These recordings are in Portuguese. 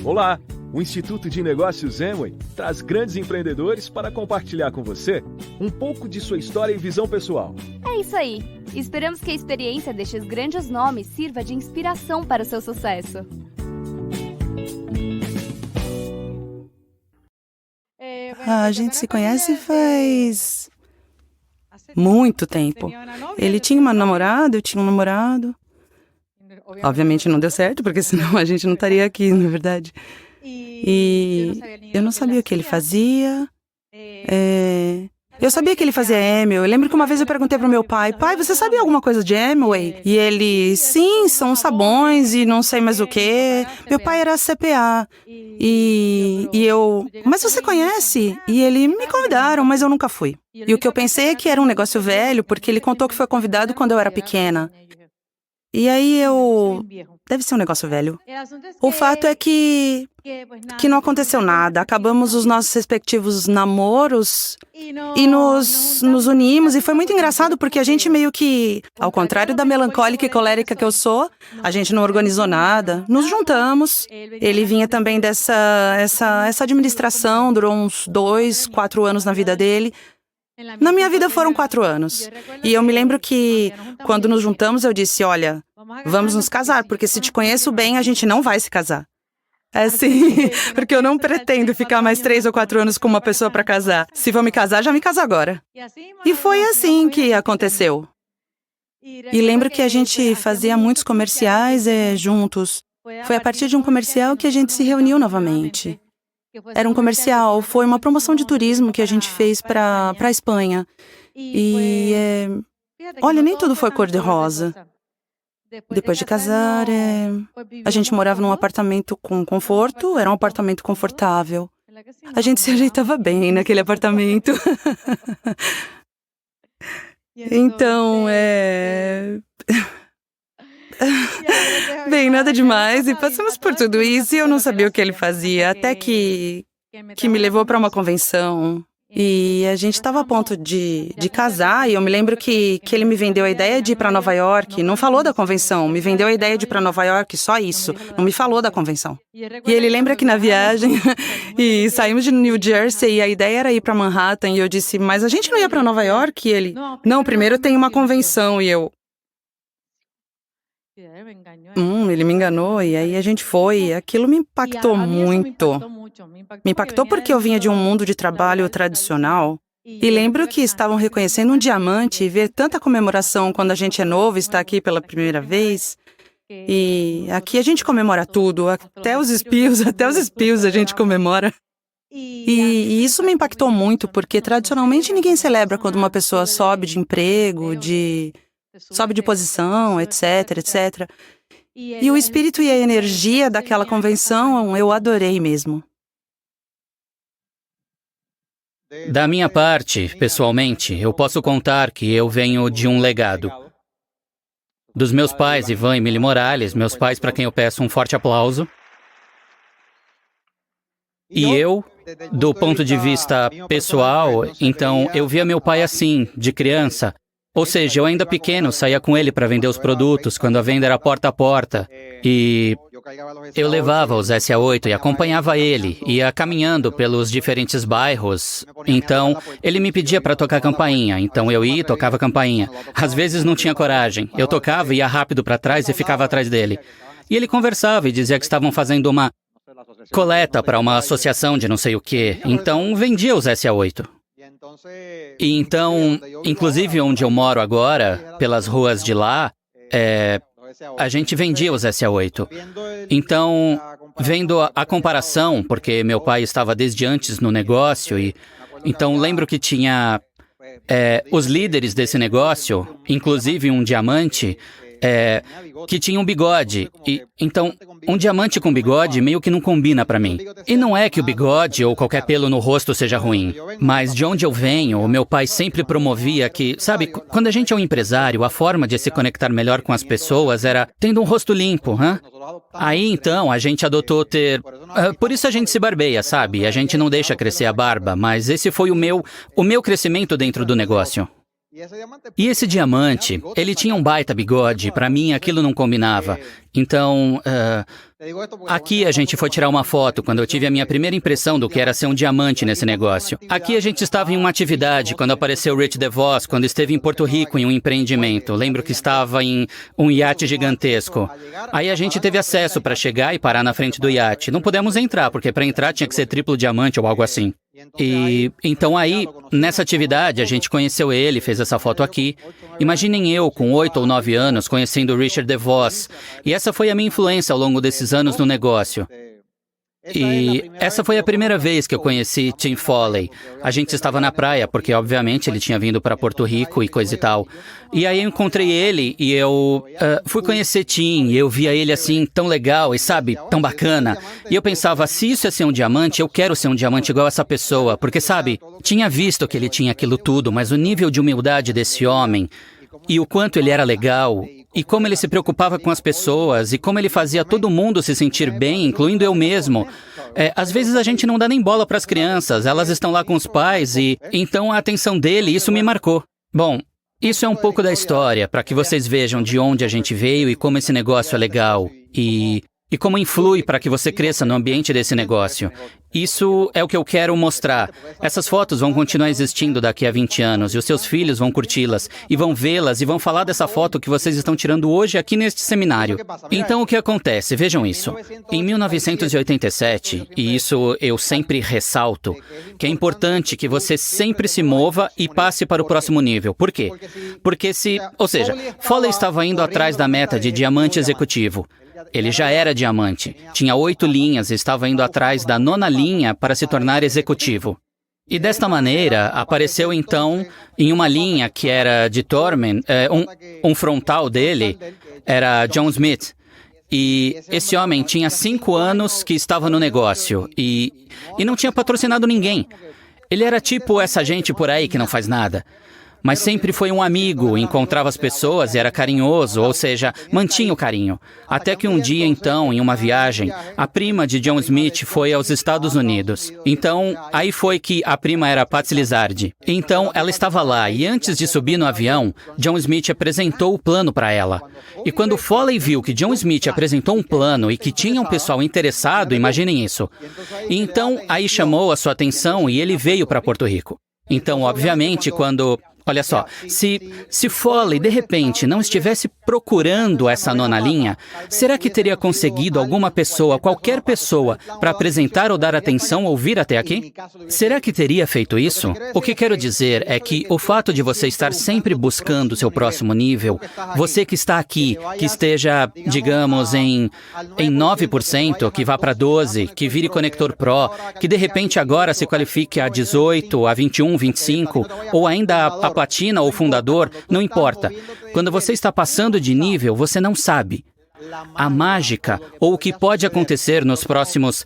Olá! O Instituto de Negócios Amway traz grandes empreendedores para compartilhar com você um pouco de sua história e visão pessoal. É isso aí! Esperamos que a experiência destes grandes nomes sirva de inspiração para o seu sucesso. A gente se conhece faz muito tempo. Ele tinha uma namorada, eu tinha um namorado. Obviamente não deu certo, porque senão a gente não estaria aqui, na verdade. E eu não sabia o que ele fazia. Eu sabia que ele fazia Amway. Eu lembro que uma vez eu perguntei pro meu pai, você sabe alguma coisa de Amway? E ele, sim, são sabões e não sei mais o quê. Meu pai era CPA. E eu, mas você conhece? E ele, me convidaram, mas eu nunca fui. E o que eu pensei é que era um negócio velho, porque ele contou que foi convidado quando eu era pequena. E aí deve ser um negócio velho. O fato é que não aconteceu nada. Acabamos os nossos respectivos namoros e nos unimos. E foi muito engraçado porque a gente meio que, ao contrário da melancólica e colérica que eu sou, a gente não organizou nada. Nos juntamos. Ele vinha também essa administração, durou uns 2, 4 anos na vida dele. Na minha vida foram 4 anos. E eu me lembro que, quando nos juntamos, eu disse, olha, vamos nos casar, porque se te conheço bem, a gente não vai se casar. Assim, porque eu não pretendo ficar mais 3 ou 4 anos com uma pessoa para casar. Se vou me casar, já me caso agora. E foi assim que aconteceu. E lembro que a gente fazia muitos comerciais juntos. Foi a partir de um comercial que a gente se reuniu novamente. Era um comercial, foi uma promoção de turismo que a gente fez para a Espanha. E, olha, nem tudo foi cor-de-rosa. Depois de casar, a gente morava num apartamento com conforto, era um apartamento confortável. A gente se ajeitava bem naquele apartamento. Então, bem, nada demais, e passamos por tudo isso e eu não sabia o que ele fazia, até que me levou para uma convenção e a gente estava a ponto de casar e eu me lembro que ele me vendeu a ideia de ir para Nova York, não falou da convenção, me vendeu a ideia de ir para Nova York, só isso, não me falou da convenção. E ele lembra que na viagem, e saímos de New Jersey e a ideia era ir para Manhattan e eu disse, mas a gente não ia para Nova York? E ele, não, primeiro tem uma convenção e eu... ele me enganou e aí a gente foi e aquilo me impactou muito. Me impactou porque eu vinha de um mundo de trabalho tradicional e lembro que estavam reconhecendo um diamante e ver tanta comemoração quando a gente é novo e está aqui pela primeira vez. E aqui a gente comemora tudo, até os espios a gente comemora. E isso me impactou muito porque tradicionalmente ninguém celebra quando uma pessoa sobe de emprego, sobe de posição, etc, etc. E o espírito e a energia daquela convenção eu adorei mesmo. Da minha parte, pessoalmente, eu posso contar que eu venho de um legado. Dos meus pais, Ivan e Mili Morales, meus pais para quem eu peço um forte aplauso. E eu, do ponto de vista pessoal, então eu via meu pai assim, de criança. Ou seja, eu ainda pequeno saía com ele para vender os produtos, quando a venda era porta a porta. E eu levava os SA8 e acompanhava ele, ia caminhando pelos diferentes bairros. Então, ele me pedia para tocar campainha, então eu ia e tocava campainha. Às vezes não tinha coragem, eu tocava, ia rápido para trás e ficava atrás dele. E ele conversava e dizia que estavam fazendo uma coleta para uma associação de não sei o quê, então vendia os SA8. E então, inclusive onde eu moro agora, pelas ruas de lá, a gente vendia os SA8. Então, vendo a comparação, porque meu pai estava desde antes no negócio, e então lembro que tinha os líderes desse negócio, inclusive um diamante, que tinha um bigode. E então, um diamante com bigode meio que não combina pra mim. E não é que o bigode ou qualquer pelo no rosto seja ruim, mas de onde eu venho, o meu pai sempre promovia que, sabe, quando a gente é um empresário, a forma de se conectar melhor com as pessoas era tendo um rosto limpo, hã? Aí, então, a gente adotou ter... por isso a gente se barbeia, sabe? A gente não deixa crescer a barba, mas esse foi o meu crescimento dentro do negócio. E esse diamante, ele tinha um baita bigode, pra mim aquilo não combinava. Então, Aqui a gente foi tirar uma foto quando eu tive a minha primeira impressão do que era ser um diamante nesse negócio. Aqui a gente estava em uma atividade quando apareceu Rich DeVos, quando esteve em Porto Rico em um empreendimento. Lembro que estava em um iate gigantesco. Aí a gente teve acesso para chegar e parar na frente do iate. Não pudemos entrar, porque para entrar tinha que ser triplo diamante ou algo assim. E então aí, nessa atividade, a gente conheceu ele, fez essa foto aqui. Imaginem eu, com 8 ou 9 anos, conhecendo o Richard DeVos. E essa foi a minha influência ao longo desses anos no negócio. E essa foi a primeira vez que eu conheci Tim Foley. A gente estava na praia, porque obviamente ele tinha vindo para Porto Rico e coisa e tal. E aí eu encontrei ele e eu fui conhecer Tim, e eu via ele assim, tão legal e sabe, tão bacana. E eu pensava, se isso é ser um diamante, eu quero ser um diamante igual essa pessoa. Porque sabe, tinha visto que ele tinha aquilo tudo, mas o nível de humildade desse homem e o quanto ele era legal, e como ele se preocupava com as pessoas, e como ele fazia todo mundo se sentir bem, incluindo eu mesmo. Às vezes a gente não dá nem bola para as crianças, elas estão lá com os pais, e então a atenção dele, isso me marcou. Bom, isso é um pouco da história, para que vocês vejam de onde a gente veio e como esse negócio é legal, e como influi para que você cresça no ambiente desse negócio. Isso é o que eu quero mostrar. Essas fotos vão continuar existindo daqui a 20 anos, e os seus filhos vão curti-las, e vão vê-las, e vão falar dessa foto que vocês estão tirando hoje aqui neste seminário. Então, o que acontece? Vejam isso. Em 1987, e isso eu sempre ressalto, que é importante que você sempre se mova e passe para o próximo nível. Por quê? Porque Foley estava indo atrás da meta de diamante executivo. Ele já era diamante, tinha 8 linhas e estava indo atrás da 9ª linha para se tornar executivo. E desta maneira, apareceu então em uma linha que era de Thurman, um frontal dele era John Smith. E esse homem tinha 5 anos que estava no negócio e não tinha patrocinado ninguém. Ele era tipo essa gente por aí que não faz nada. Mas sempre foi um amigo, encontrava as pessoas e era carinhoso, ou seja, mantinha o carinho. Até que um dia, então, em uma viagem, a prima de John Smith foi aos Estados Unidos. Então, aí foi que a prima era Patsy Lizardi. Então, ela estava lá e antes de subir no avião, John Smith apresentou o plano para ela. E quando Foley viu que John Smith apresentou um plano e que tinha um pessoal interessado, imaginem isso. E então, aí chamou a sua atenção e ele veio para Porto Rico. Então, obviamente, olha só, se Foley, de repente, não estivesse procurando essa 9ª linha, será que teria conseguido alguma pessoa, qualquer pessoa, para apresentar ou dar atenção ou vir até aqui? Será que teria feito isso? O que quero dizer é que o fato de você estar sempre buscando o seu próximo nível, você que está aqui, que esteja, digamos, em 9%, que vá para 12%, que vire conector Pro, que de repente agora se qualifique a 18%, a 21%, 25%, ou ainda a platina ou fundador, não importa. Quando você está passando de nível, você não sabe. A mágica, ou o que pode acontecer nos próximos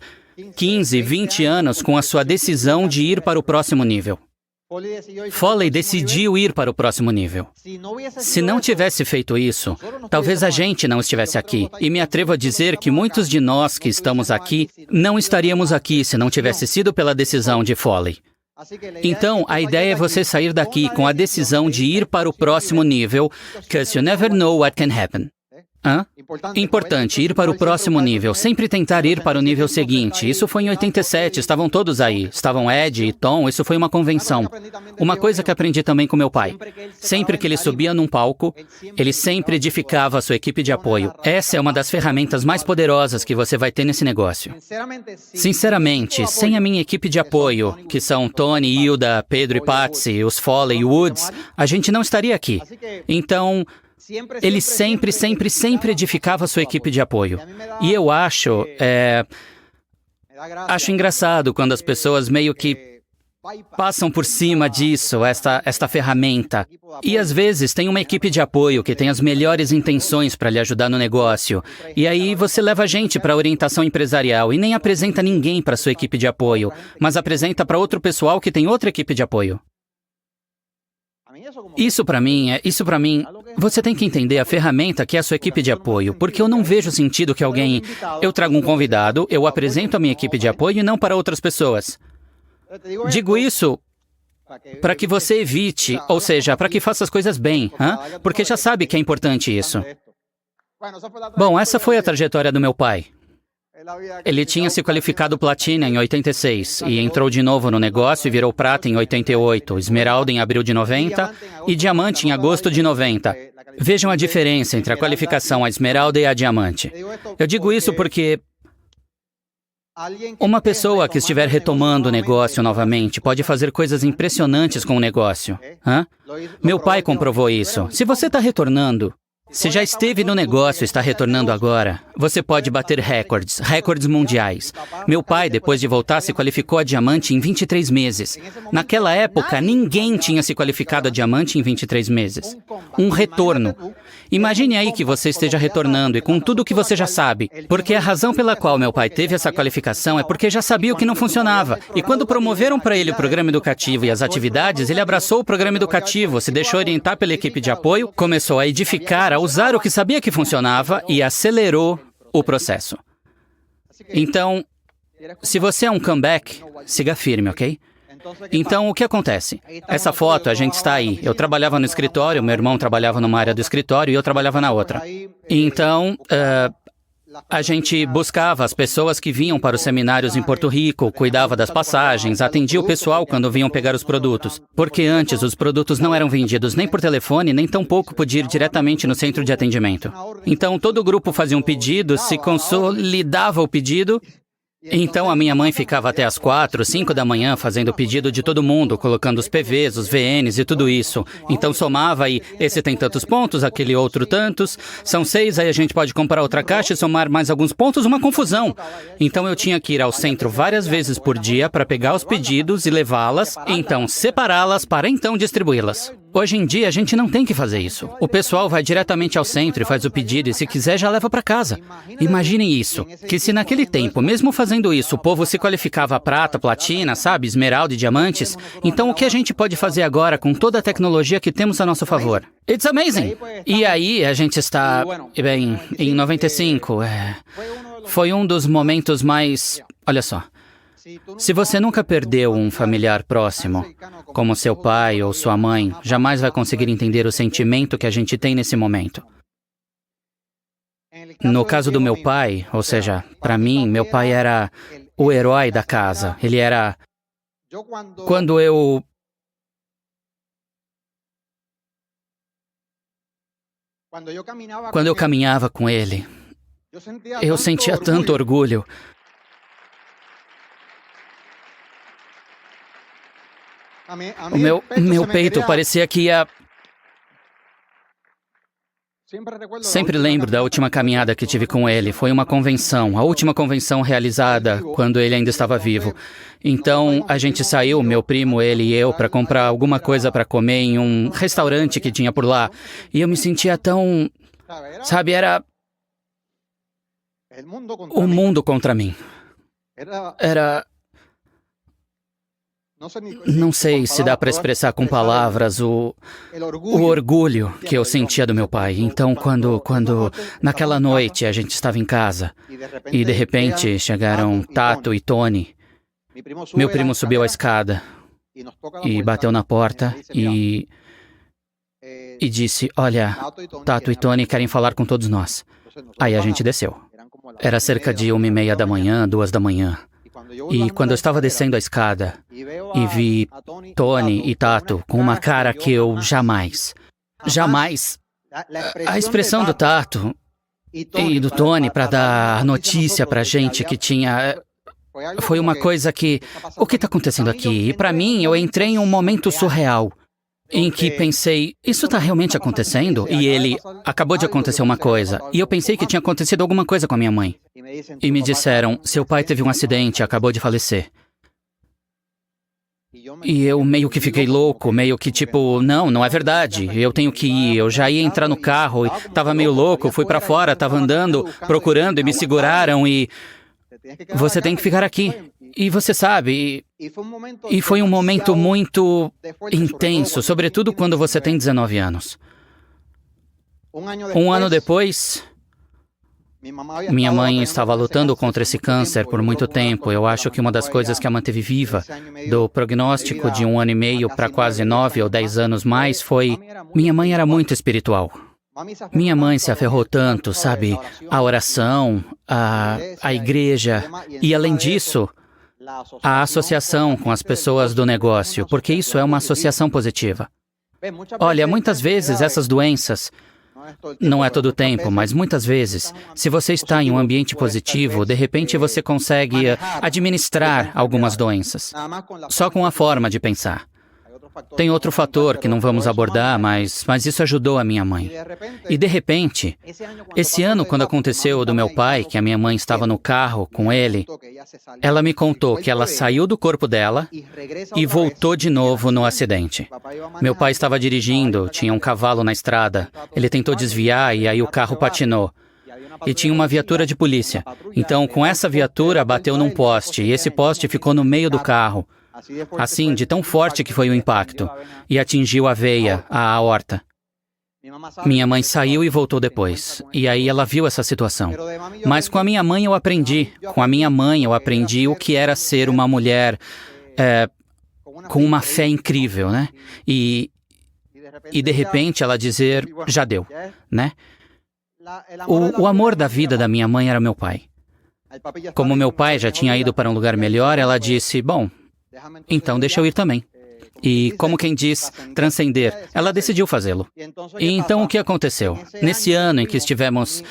15, 20 anos com a sua decisão de ir para o próximo nível. Foley decidiu ir para o próximo nível. Se não tivesse feito isso, talvez a gente não estivesse aqui. E me atrevo a dizer que muitos de nós que estamos aqui não estaríamos aqui se não tivesse sido pela decisão de Foley. Então, a ideia é você sair daqui com a decisão de ir para o próximo nível, because you never know what can happen. Importante, ir para o próximo nível, sempre tentar ir para o nível seguinte. Isso foi em 87, estavam todos aí. Estavam Ed e Tom, isso foi uma convenção. Uma coisa que aprendi também com meu pai. Sempre que ele subia num palco, ele sempre edificava a sua equipe de apoio. Essa é uma das ferramentas mais poderosas que você vai ter nesse negócio. Sinceramente, sem a minha equipe de apoio, que são Tony, Hilda, Pedro e Patsy, os Foley e Woods, a gente não estaria aqui. Então, ele sempre edificava a sua equipe de apoio. E eu acho engraçado quando as pessoas meio que passam por cima disso, esta ferramenta. E às vezes tem uma equipe de apoio que tem as melhores intenções para lhe ajudar no negócio. E aí você leva a gente para a orientação empresarial e nem apresenta ninguém para sua equipe de apoio, mas apresenta para outro pessoal que tem outra equipe de apoio. Isso para mim, você tem que entender a ferramenta que é a sua equipe de apoio, porque eu não vejo sentido que eu trago um convidado, eu apresento a minha equipe de apoio e não para outras pessoas. Digo isso para que você evite, ou seja, para que faça as coisas bem, porque já sabe que é importante isso. Bom, essa foi a trajetória do meu pai. Ele tinha se qualificado platina em 86 e entrou de novo no negócio e virou prata em 88, esmeralda em abril de 90 e diamante em agosto de 90. Vejam a diferença entre a qualificação a esmeralda e a diamante. Eu digo isso porque uma pessoa que estiver retomando o negócio novamente pode fazer coisas impressionantes com o negócio. Meu pai comprovou isso. Se você está retornando, se já esteve no negócio e está retornando agora, você pode bater recordes mundiais. Meu pai, depois de voltar, se qualificou a diamante em 23 meses. Naquela época, ninguém tinha se qualificado a diamante em 23 meses. Um retorno. Imagine aí que você esteja retornando e com tudo o que você já sabe. Porque a razão pela qual meu pai teve essa qualificação é porque já sabia o que não funcionava. E quando promoveram para ele o programa educativo e as atividades, ele abraçou o programa educativo, se deixou orientar pela equipe de apoio, começou a edificar, a usar o que sabia que funcionava e acelerou o processo. Então, se você é um comeback, siga firme, ok? Então, o que acontece? Essa foto, a gente está aí. Eu trabalhava no escritório, meu irmão trabalhava numa área do escritório e eu trabalhava na outra. Então, a gente buscava as pessoas que vinham para os seminários em Porto Rico, cuidava das passagens, atendia o pessoal quando vinham pegar os produtos. Porque antes os produtos não eram vendidos nem por telefone, nem tampouco podia ir diretamente no centro de atendimento. Então todo o grupo fazia um pedido, se consolidava o pedido. Então a minha mãe ficava até as 4, 5 da manhã fazendo o pedido de todo mundo, colocando os PVs, os VNs e tudo isso. Então somava e esse tem tantos pontos, aquele outro tantos. São 6, aí a gente pode comprar outra caixa e somar mais alguns pontos, uma confusão. Então eu tinha que ir ao centro várias vezes por dia para pegar os pedidos e levá-las, então separá-las para então distribuí-las. Hoje em dia a gente não tem que fazer isso. O pessoal vai diretamente ao centro e faz o pedido e se quiser já leva para casa. Imaginem isso, que se naquele tempo, mesmo fazendo isso, o povo se qualificava a prata, platina, sabe, esmeralda e diamantes, então o que a gente pode fazer agora com toda a tecnologia que temos a nosso favor? It's amazing! E aí a gente está, bem, em 95, foi um dos momentos mais... Olha só. Se você nunca perdeu um familiar próximo, como seu pai ou sua mãe, jamais vai conseguir entender o sentimento que a gente tem nesse momento. No caso do meu pai, ou seja, para mim, meu pai era o herói da casa. Ele era... Quando eu caminhava com ele, eu sentia tanto orgulho. O meu peito parecia que ia... Sempre lembro da última caminhada que tive com ele. Foi uma convenção, a última convenção realizada quando ele ainda estava vivo. Então, a gente saiu, meu primo, ele e eu, para comprar alguma coisa para comer em um restaurante que tinha por lá. E eu me sentia tão... Sabe, era... o mundo contra mim. Era... Não sei se dá para expressar com palavras o orgulho que eu sentia do meu pai. Então, quando naquela noite a gente estava em casa e de repente chegaram Tato e Tony, meu primo subiu a escada e bateu na porta e disse, olha, Tato e Tony querem falar com todos nós. Aí a gente desceu. Era cerca de 1:30 da manhã, 2 da manhã. E quando eu estava descendo a escada e vi Tony e Tato com uma cara que eu jamais... A expressão do Tato e do Tony para dar a notícia pra gente que tinha... Foi uma coisa que... O que está acontecendo aqui? E para mim, eu entrei em um momento surreal em que pensei, isso está realmente acontecendo? E acabou de acontecer uma coisa. E eu pensei que tinha acontecido alguma coisa com a minha mãe. E me disseram, seu pai teve um acidente, acabou de falecer. E eu meio que fiquei louco, meio que tipo, não é verdade, eu tenho que ir. Eu já ia entrar no carro e tava meio louco, fui pra fora, tava andando, procurando e me seguraram e... Você tem que ficar aqui. E você sabe, e foi um momento muito intenso, sobretudo quando você tem 19 anos. Um ano depois, minha mãe estava lutando contra esse câncer por muito tempo. Eu acho que uma das coisas que a manteve viva, do prognóstico de 1 ano e meio para quase 9 ou 10 anos mais, foi... Minha mãe era muito espiritual. Minha mãe se aferrou tanto, sabe? A oração, a igreja e, além disso, a associação com as pessoas do negócio, porque isso é uma associação positiva. Olha, muitas vezes essas doenças, não é todo o tempo, mas muitas vezes, se você está em um ambiente positivo, de repente você consegue administrar algumas doenças, só com a forma de pensar. Tem outro fator que não vamos abordar, mas isso ajudou a minha mãe. E de repente, esse ano, quando aconteceu o do meu pai, que a minha mãe estava no carro com ele, ela me contou que ela saiu do corpo dela e voltou de novo no acidente. Meu pai estava dirigindo, tinha um cavalo na estrada, ele tentou desviar e aí o carro patinou. E tinha uma viatura de polícia. Então, com essa viatura, bateu num poste, e esse poste ficou no meio do carro. Assim, de tão forte que foi o impacto, e atingiu a veia, a aorta. Minha mãe saiu e voltou depois, e aí ela viu essa situação. Mas com a minha mãe eu aprendi, o que era ser uma mulher com uma fé incrível, né? E de repente ela dizer, já deu, né? O amor da vida da minha mãe era meu pai. Como meu pai já tinha ido para um lugar melhor, ela disse, bom, então deixa eu ir também. E, como quem diz, transcender. Ela decidiu fazê-lo. E então o que aconteceu? Nesse ano em que estivemos,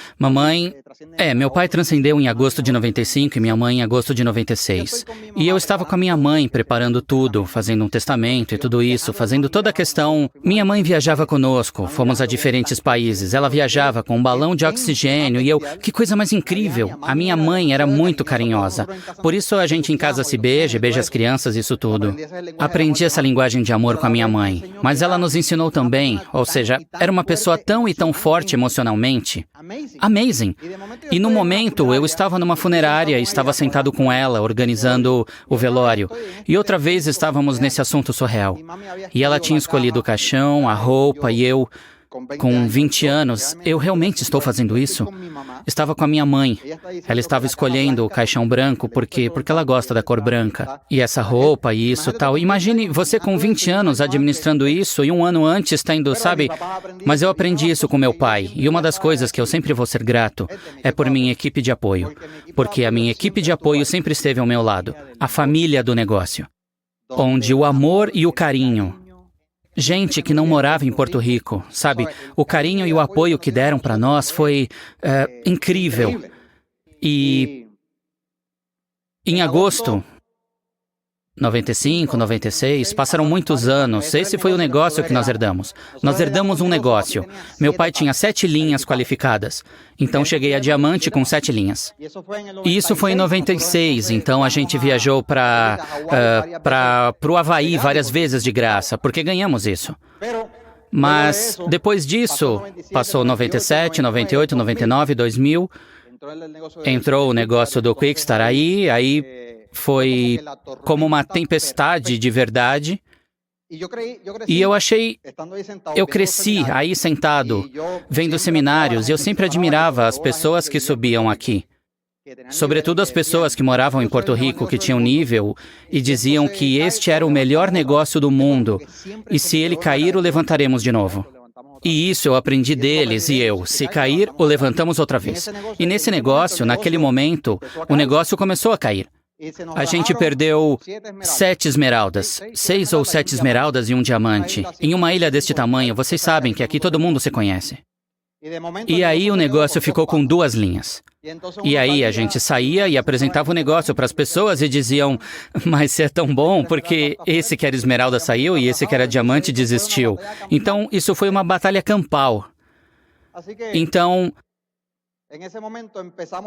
meu pai transcendeu em agosto de 95 e minha mãe em agosto de 96. E eu estava com a minha mãe preparando tudo, fazendo um testamento e tudo isso, fazendo toda a questão. Minha mãe viajava conosco, fomos a diferentes países. Ela viajava com um balão de oxigênio e eu, que coisa mais incrível. A minha mãe era muito carinhosa. Por isso a gente em casa se beija as crianças, isso tudo. Aprendi essa linguagem de amor com a minha mãe, mas ela nos ensinou também, ou seja, era uma pessoa tão e tão forte emocionalmente. Amazing! E no momento, eu estava numa funerária, estava sentado com ela, organizando o velório. E outra vez estávamos nesse assunto surreal. E ela tinha escolhido o caixão, a roupa, e eu, com 20 anos, eu realmente estou fazendo isso? Estava com a minha mãe. Ela estava escolhendo o caixão branco porque ela gosta da cor branca. E essa roupa e isso tal. Imagine você com 20 anos administrando isso e um ano antes tendo, sabe? Mas eu aprendi isso com meu pai. E uma das coisas que eu sempre vou ser grato é por minha equipe de apoio. Porque a minha equipe de apoio sempre esteve ao meu lado. A família do negócio. Onde o amor e o carinho... Gente que não morava em Porto Rico, sabe? O carinho e o apoio que deram para nós foi incrível. E em agosto, 95, 96, passaram muitos anos. Esse foi o negócio que nós herdamos. Nós herdamos um negócio. Meu pai tinha 7 linhas qualificadas. Então cheguei a diamante com 7 linhas. E isso foi em 96, então a gente viajou para o Havaí várias vezes de graça, porque ganhamos isso. Mas depois disso, passou 97, 98, 99, 2000, entrou o negócio do Quickstar aí foi como uma tempestade de verdade. E eu cresci aí sentado, vendo seminários, e eu sempre admirava as pessoas que subiam aqui. Sobretudo as pessoas que moravam em Porto Rico, que tinham nível, e diziam que este era o melhor negócio do mundo, e se ele cair, o levantaremos de novo. E isso eu aprendi deles, e se cair, o levantamos outra vez. E nesse negócio, naquele momento, o negócio começou a cair. A gente perdeu 7 esmeraldas, 6 ou 7 esmeraldas e um diamante. Em uma ilha deste tamanho, vocês sabem que aqui todo mundo se conhece. E aí o negócio ficou com 2 linhas. E aí a gente saía e apresentava o negócio para as pessoas e diziam, mas você é tão bom porque esse que era esmeralda saiu e esse que era diamante desistiu. Então isso foi uma batalha campal. Então,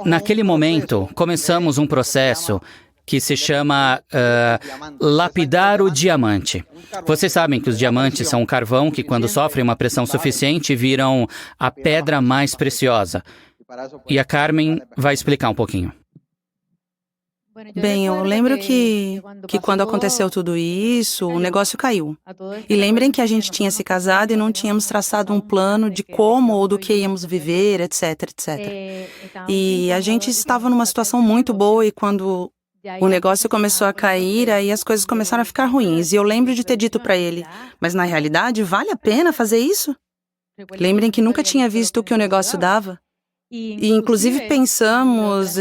naquele momento, começamos um processo que se chama lapidar o diamante. Vocês sabem que os diamantes são um carvão que, quando sofrem uma pressão suficiente, viram a pedra mais preciosa. E a Carmen vai explicar um pouquinho. Bem, eu lembro que quando aconteceu tudo isso, o negócio caiu. E lembrem que a gente tinha se casado e não tínhamos traçado um plano de como ou do que íamos viver, etc, etc. E a gente estava numa situação muito boa e quando o negócio começou a cair, aí as coisas começaram a ficar ruins. E eu lembro de ter dito para ele, mas na realidade, vale a pena fazer isso? Lembrem que nunca tinha visto o que o negócio dava. E, inclusive, pensamos,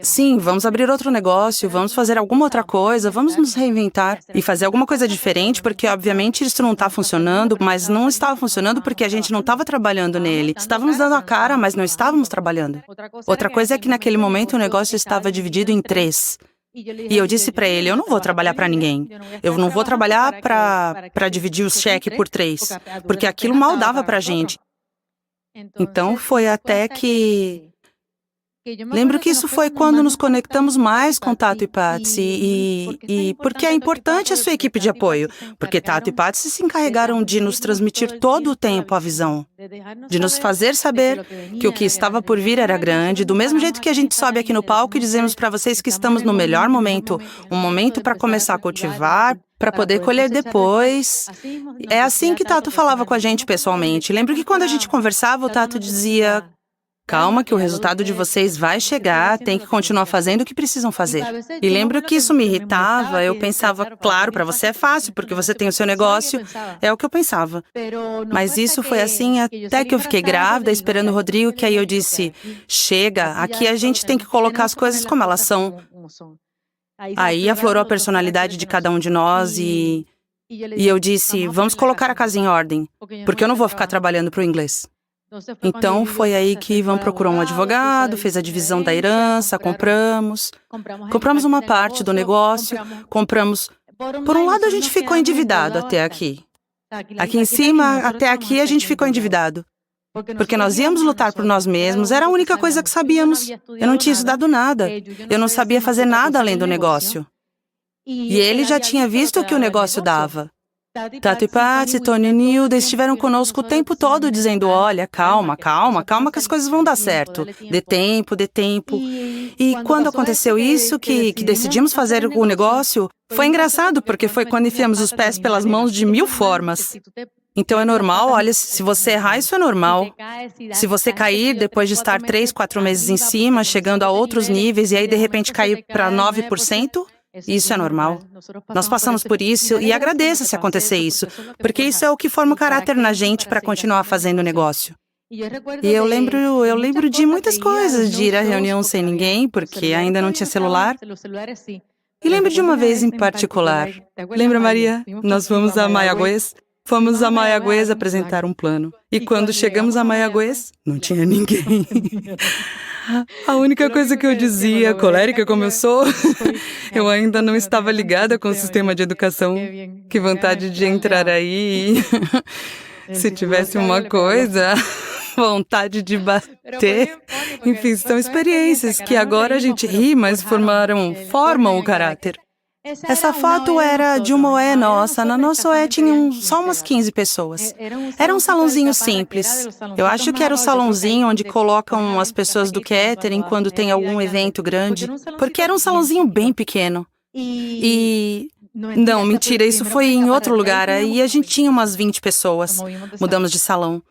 sim, vamos abrir outro negócio, vamos fazer alguma outra coisa, vamos nos reinventar e fazer alguma coisa diferente, porque, obviamente, isso não está funcionando, mas não estava funcionando porque a gente não estava trabalhando nele. Estávamos dando a cara, mas não estávamos trabalhando. Outra coisa é que, naquele momento, o negócio estava dividido em 3. E eu disse para ele, eu não vou trabalhar para ninguém. Eu não vou trabalhar para dividir o cheque por 3, porque aquilo mal dava para a gente. Então, foi até que... Lembro que isso foi quando nos conectamos mais com Tato e Patsy e porque é importante a sua equipe de apoio, porque Tato e Patsy se encarregaram de nos transmitir todo o tempo a visão, de nos fazer saber que o que estava por vir era grande, do mesmo jeito que a gente sobe aqui no palco e dizemos para vocês que estamos no melhor momento, um momento para começar a cultivar, para poder colher depois. É assim que Tato falava com a gente pessoalmente. Lembro que quando a gente conversava, o Tato dizia... Calma que o resultado de vocês vai chegar, tem que continuar fazendo o que precisam fazer. E lembro que isso me irritava, eu pensava, claro, para você é fácil, porque você tem o seu negócio, é o que eu pensava. Mas isso foi assim até que eu fiquei grávida, esperando o Rodrigo, que aí eu disse, chega, aqui a gente tem que colocar as coisas como elas são. Aí aflorou a personalidade de cada um de nós e eu disse, vamos colocar a casa em ordem, porque eu não vou ficar trabalhando para o inglês. Então, foi aí que Ivan procurou um advogado, fez a divisão da herança, compramos uma parte do negócio, compramos... Por um lado, a gente ficou endividado até aqui. Aqui em cima, até aqui, a gente ficou endividado. Porque nós íamos lutar por nós mesmos, era a única coisa que sabíamos. Eu não tinha estudado nada, eu não sabia fazer nada além do negócio. E ele já tinha visto o que o negócio dava. Tato e Patsy, Tony e Nilda estiveram conosco o tempo todo dizendo, olha, calma, calma, calma que as coisas vão dar certo. Dê tempo, dê tempo. E quando aconteceu isso, que decidimos fazer o negócio, foi engraçado, porque foi quando enfiamos os pés pelas mãos de 1000 formas. Então é normal, olha, se você errar, isso é normal. Se você cair depois de estar 3, 4 meses em cima, chegando a outros níveis, e aí de repente cair para 9%, isso é normal. Nós passamos por isso e agradeça se acontecer isso, porque isso é o que forma o caráter na gente para continuar fazendo o negócio. E eu lembro de muitas coisas, de ir à reunião sem ninguém, porque ainda não tinha celular. E lembro de uma vez em particular. Lembra, Maria? Nós fomos a Mayagüez. Fomos a Mayagüez apresentar um plano. E quando chegamos a Mayagüez, não tinha ninguém. A única coisa que eu dizia, colérica como eu sou, eu ainda não estava ligada com o sistema de educação. Que vontade de entrar aí. Se tivesse uma coisa, vontade de bater. Enfim, são experiências que agora a gente ri, mas formam o caráter. Essa foto era de uma OE nossa. Na nossa OE tinham só umas 15 pessoas. Era um salãozinho simples. Eu acho que era o salãozinho onde colocam as pessoas do catering quando tem algum evento grande. Porque era um salãozinho bem pequeno. Não, mentira, isso foi em outro lugar. E a gente tinha umas 20 pessoas. Mudamos de salão.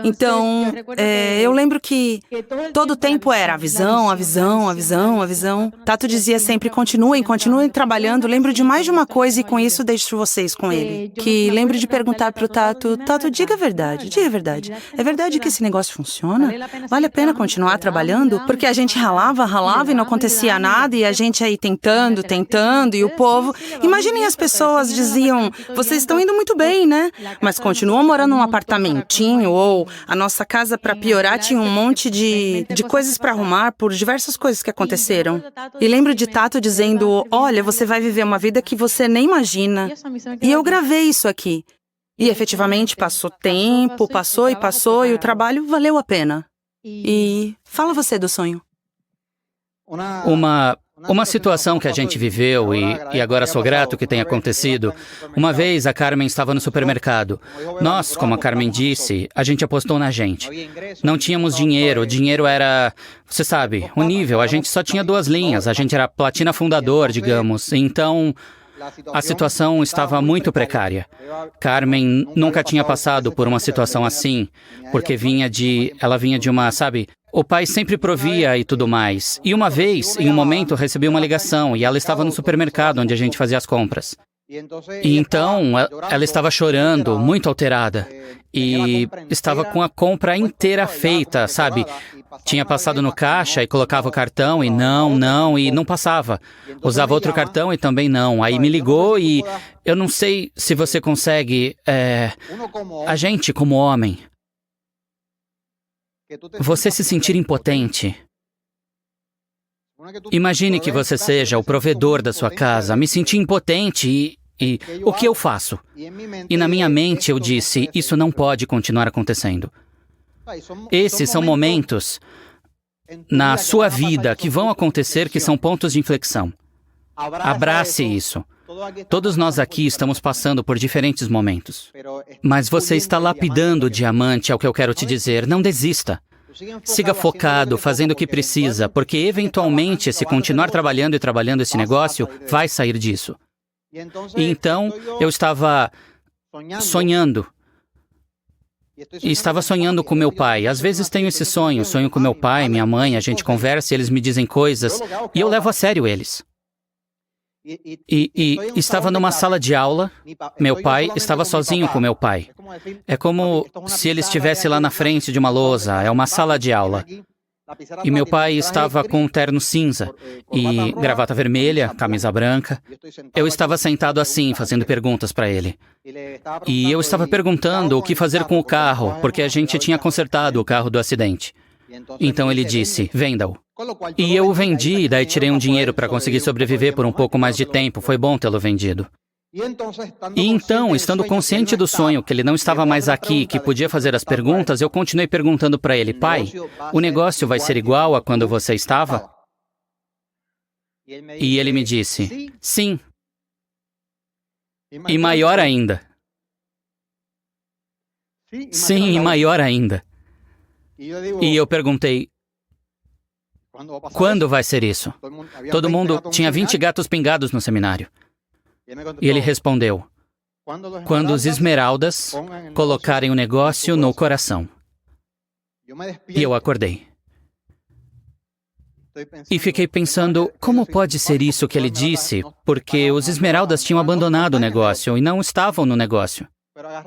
Então, eu lembro que todo o tempo era a visão, a visão, a visão, a visão. Tato dizia sempre, continuem trabalhando. Lembro de mais de uma coisa e com isso deixo vocês com ele. Que lembro de perguntar para o Tato, diga a verdade, diga a verdade. É verdade que esse negócio funciona? Vale a pena continuar trabalhando? Porque a gente ralava e não acontecia nada e a gente aí tentando e o povo... Imaginem as pessoas diziam, vocês estão indo muito bem, né? Mas continuam morando num apartamentinho ou a nossa casa, para piorar, tinha um monte de coisas para arrumar por diversas coisas que aconteceram. E lembro de Tato dizendo, olha, você vai viver uma vida que você nem imagina. E eu gravei isso aqui. E efetivamente passou tempo, passou e o trabalho valeu a pena. E fala você do sonho. Uma situação que a gente viveu e agora sou grato que tenha acontecido. Uma vez a Carmen estava no supermercado. Nós, como a Carmen disse, a gente apostou na gente. Não tínhamos dinheiro, o dinheiro era, você sabe, o nível. A gente só tinha 2 linhas, a gente era platina fundador, digamos. Então, a situação estava muito precária. Carmen nunca tinha passado por uma situação assim, porque ela vinha de uma, sabe... O pai sempre provia e tudo mais. E uma vez, em um momento, recebi uma ligação e ela estava no supermercado onde a gente fazia as compras. E então ela estava chorando, muito alterada, e estava com a compra inteira feita, sabe? Tinha passado no caixa e colocava o cartão e não passava. Usava outro cartão e também não. Aí me ligou e eu não sei se você consegue, a gente como homem, você se sentir impotente. Imagine que você seja o provedor da sua casa, me senti impotente e o que eu faço? E na minha mente eu disse, isso não pode continuar acontecendo. Esses são momentos na sua vida que vão acontecer que são pontos de inflexão. Abrace isso. Todos nós aqui estamos passando por diferentes momentos. Mas você está lapidando o diamante, é o que eu quero te dizer. Não desista. Siga focado, fazendo o que precisa, porque eventualmente, se continuar trabalhando e trabalhando esse negócio, vai sair disso. E então, eu estava sonhando. E estava sonhando com meu pai. Às vezes tenho esse sonho, sonho com meu pai, minha mãe, a gente conversa e eles me dizem coisas, e eu levo a sério eles. E estava numa sala de aula, meu pai estava sozinho com meu pai. É como se ele estivesse lá na frente de uma lousa, é uma sala de aula. E meu pai estava com um terno cinza e gravata vermelha, camisa branca. Eu estava sentado assim, fazendo perguntas para ele. E eu estava perguntando o que fazer com o carro, porque a gente tinha consertado o carro do acidente. Então ele disse, venda-o. E eu o vendi, e daí tirei um dinheiro para conseguir sobreviver por um pouco mais de tempo. Foi bom tê-lo vendido. E então, estando consciente do sonho, que ele não estava mais aqui, que podia fazer as perguntas, eu continuei perguntando para ele, pai, o negócio vai ser igual a quando você estava? E ele me disse, sim. E maior ainda. Sim, e maior ainda. E eu perguntei, quando vai ser isso? Todo mundo tinha 20 gatos pingados no seminário. E ele respondeu, quando os esmeraldas colocarem o negócio no coração. E eu acordei. E fiquei pensando, como pode ser isso que ele disse? Porque os esmeraldas tinham abandonado o negócio e não estavam no negócio.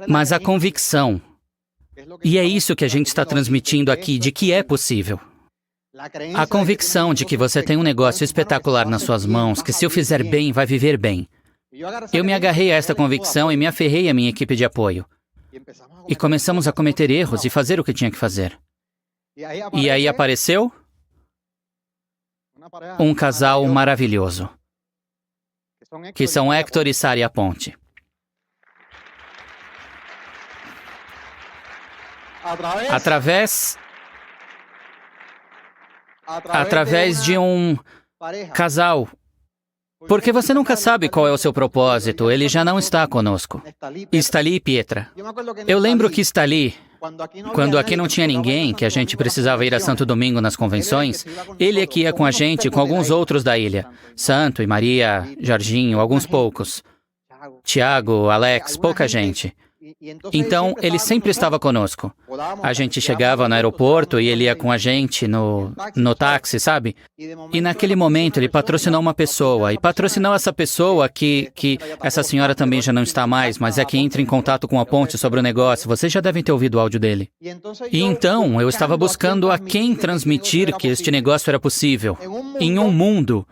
Mas a convicção, e é isso que a gente está transmitindo aqui, de que é possível. A convicção de que você tem um negócio espetacular nas suas mãos, que se eu fizer bem, vai viver bem. Eu me agarrei a esta convicção e me aferrei à minha equipe de apoio. E começamos a cometer erros e fazer o que tinha que fazer. E aí apareceu um casal maravilhoso, que são Héctor e Sari Aponte. Através de um casal. Porque você nunca sabe qual é o seu propósito, ele já não está conosco. Stali e Pietra. Eu lembro que Stali, quando aqui não tinha ninguém, que a gente precisava ir a Santo Domingo nas convenções, ele é que ia com a gente e com alguns outros da ilha. Santo e Maria, Jorginho, alguns poucos. Tiago, Alex, pouca gente. Então, ele sempre estava conosco. A gente chegava no aeroporto e ele ia com a gente no táxi, sabe? E naquele momento ele patrocinou uma pessoa. E patrocinou essa pessoa que essa senhora também já não está mais, mas é que entra em contato com a Ponte sobre o negócio. Vocês já devem ter ouvido o áudio dele. E então, eu estava buscando a quem transmitir que este negócio era possível. Em um mundo,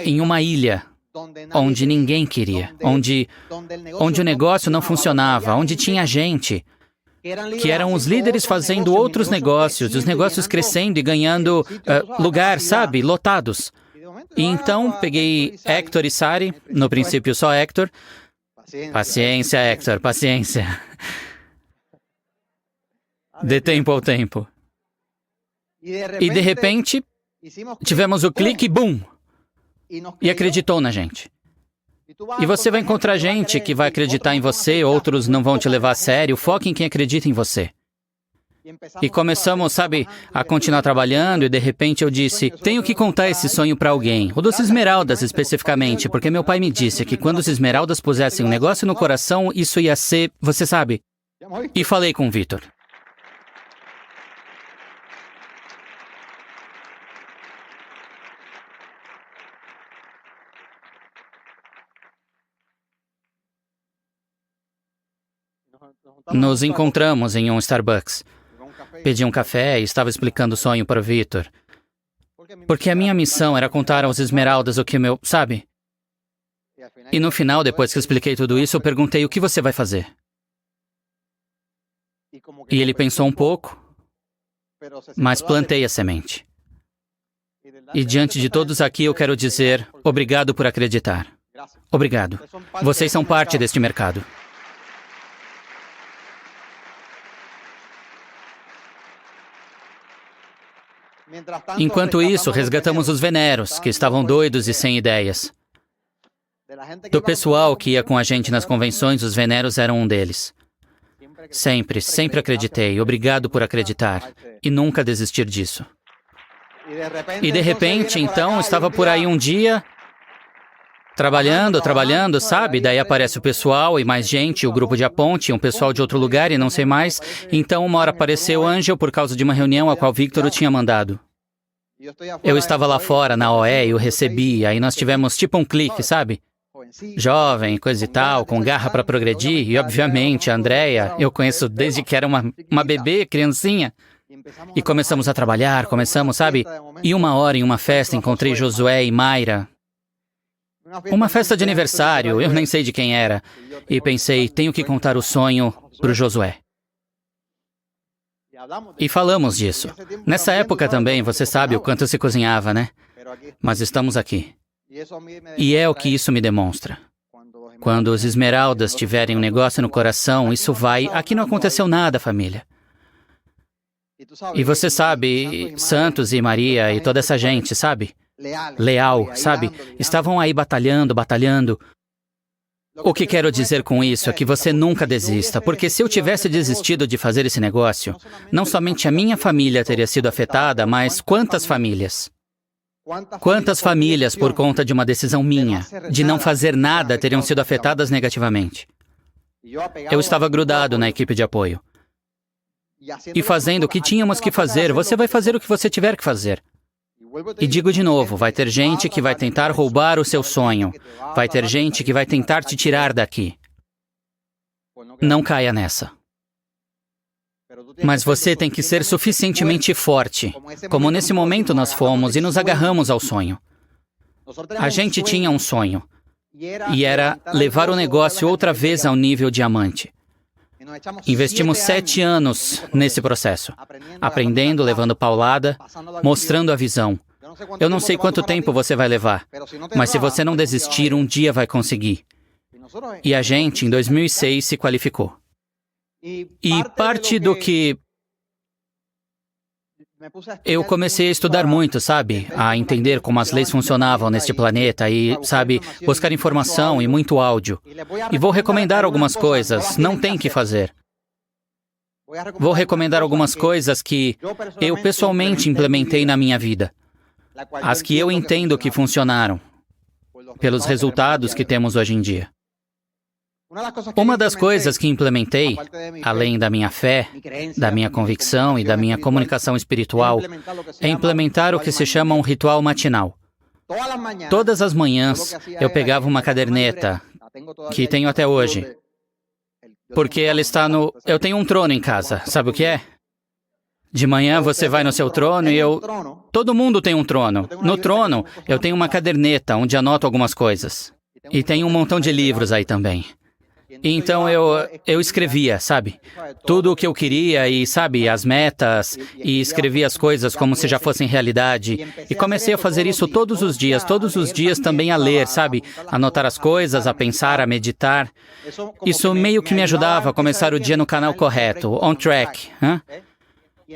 em uma ilha, onde ninguém queria, onde o negócio não funcionava, onde tinha gente, que eram os líderes fazendo outros negócios, os negócios crescendo e ganhando lugar, sabe, lotados. E então peguei Héctor e Sari, no princípio só Héctor. Paciência, Héctor, paciência. Dê tempo ao tempo. E de repente, tivemos o clique, boom! E acreditou na gente. E você vai encontrar gente que vai acreditar em você, outros não vão te levar a sério. Foque em quem acredita em você. E começamos, sabe, a continuar trabalhando e de repente eu disse, tenho que contar esse sonho para alguém. O dos esmeraldas especificamente, porque meu pai me disse que quando os esmeraldas pusessem um negócio no coração, isso ia ser, você sabe. E falei com o Vitor. Nos encontramos em um Starbucks. Pedi um café e estava explicando o sonho para o Victor. Porque a minha missão era contar aos Esmeraldas o que meu... Sabe? E no final, depois que expliquei tudo isso, eu perguntei: o que você vai fazer? E ele pensou um pouco, mas plantei a semente. E diante de todos aqui eu quero dizer obrigado por acreditar. Obrigado. Vocês são parte deste mercado. Enquanto isso, resgatamos os Veneros, que estavam doidos e sem ideias. Do pessoal que ia com a gente nas convenções, os Veneros eram um deles. Sempre, sempre acreditei. Obrigado por acreditar. E nunca desistir disso. E de repente, então, estava por aí um dia, trabalhando, sabe? Daí aparece o pessoal e mais gente, o grupo de Aponte, um pessoal de outro lugar e não sei mais. Então, uma hora apareceu Ângel por causa de uma reunião a qual Victor o tinha mandado. Eu estava lá fora, na OE, e o recebi. Aí nós tivemos tipo um clique, sabe? Jovem, coisa e tal, com garra para progredir. E, obviamente, a Andrea, eu conheço desde que era uma bebê, criancinha. E começamos a trabalhar, sabe? E uma hora em uma festa encontrei Josué e Mayra. Uma festa de aniversário, eu nem sei de quem era. E pensei, tenho que contar o sonho pro Josué. E falamos disso. Nessa época também, você sabe o quanto se cozinhava, né? Mas estamos aqui. E é o que isso me demonstra. Quando os Esmeraldas tiverem um negócio no coração, isso vai... Aqui não aconteceu nada, família. E você sabe, Santos e Maria e toda essa gente, sabe? Leal, sabe? Estavam aí batalhando. O que quero dizer com isso é que você nunca desista, porque se eu tivesse desistido de fazer esse negócio, não somente a minha família teria sido afetada, mas quantas famílias? Quantas famílias, por conta de uma decisão minha, de não fazer nada, teriam sido afetadas negativamente? Eu estava grudado na equipe de apoio. E fazendo o que tínhamos que fazer, você vai fazer o que você tiver que fazer. E digo de novo, vai ter gente que vai tentar roubar o seu sonho. Vai ter gente que vai tentar te tirar daqui. Não caia nessa. Mas você tem que ser suficientemente forte, como nesse momento nós fomos e nos agarramos ao sonho. A gente tinha um sonho, e era levar o negócio outra vez ao nível diamante. Investimos 7 anos nesse processo, aprendendo, levando paulada, mostrando a visão. Eu não sei quanto tempo você vai levar, mas se você não desistir, um dia vai conseguir. E a gente, em 2006, se qualificou. E parte do que eu comecei a estudar muito, sabe? A entender como as leis funcionavam neste planeta e, sabe, buscar informação e muito áudio. E vou recomendar algumas coisas, não tem que fazer. Vou recomendar algumas coisas que eu pessoalmente implementei na minha vida. As que eu entendo que funcionaram, pelos resultados que temos hoje em dia. Uma das coisas que implementei, além da minha fé, da minha convicção e da minha comunicação espiritual, é implementar o que se chama um ritual matinal. Todas as manhãs eu pegava uma caderneta, que tenho até hoje, porque ela está no... Eu tenho um trono em casa, sabe o que é? De manhã você vai no seu trono e eu... Todo mundo tem um trono. No trono eu tenho uma caderneta onde anoto algumas coisas. E tem um montão de livros aí também. Então eu escrevia, sabe? Tudo o que eu queria e, sabe, as metas, e escrevia as coisas como se já fossem realidade. E comecei a fazer isso todos os dias também a ler, sabe? Anotar as coisas, a pensar, a meditar. Isso meio que me ajudava a começar o dia no canal correto, on track.